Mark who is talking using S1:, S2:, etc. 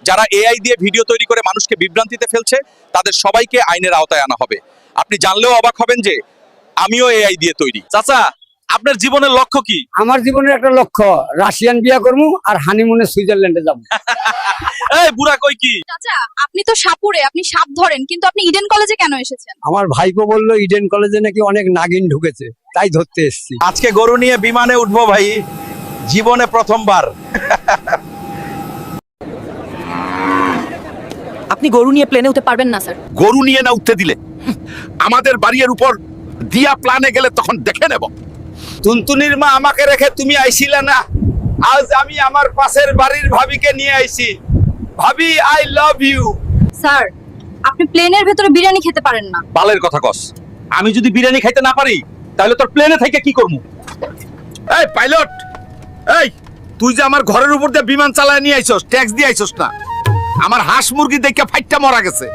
S1: যারা এআই দিয়ে ভিডিও তৈরি করে মানুষকে বিভ্রান্তিতে ফেলছে তাদের সবাইকে আইনের আওতায় আনা হবে। আপনি জানলেও অবাক হবেন যে আমিও এআই দিয়ে তৈরি। চাচা, আপনার জীবনের লক্ষ্য কি?
S2: আমার জীবনের একটা লক্ষ্য রাশিয়ান বিয়া করবো আর হানিমুনে সুইজারল্যান্ডে যাবো।
S1: এই বুড়া কই কি?
S3: চাচা, আপনি তো সাপুরে, আপনি সাপ ধরেন, কিন্তু আপনি ইডেন কলেজে কেন এসেছেন?
S2: আমার ভাইপো বললো ইডেন কলেজে নাকি অনেক নাগিন ঢুকেছে, তাই ধরতে এসেছি।
S1: আজকে গরু নিয়ে বিমানে উঠবো ভাই, জীবনে প্রথমবার।
S3: আপনি গরু নিয়ে প্লেনে উঠতে পারবেন না স্যার।
S4: গরু নিয়ে না উঠতে দিলে আমাদের বাড়ির উপর দিয়া প্লানে গেলে তখন দেখে নেব।
S1: টুনটুনির মা আমাকে রেখে তুমি আইছিলে না, আজ আমি আমার পাশের বাড়ির ভাবিকে নিয়ে আইছি। ভাবি, আই লাভ ইউ।
S3: স্যার, আপনি প্লেনের ভেতরে বিরিয়ানি খেতে পারেন না।
S1: বালের কথা কস, আমি যদি বিরিয়ানি খাইতে না পারি তাহলে তোর প্লেনে থেকে কি করবো?
S4: এই পাইলট, এই তুই যে আমার ঘরের উপর দিয়ে বিমান চালায় নিয়ে আইছস, ট্যাক্স দিয়ে আইছস না? আমার হাঁস মুরগি দেখে ফাইটটা মরা গেছে।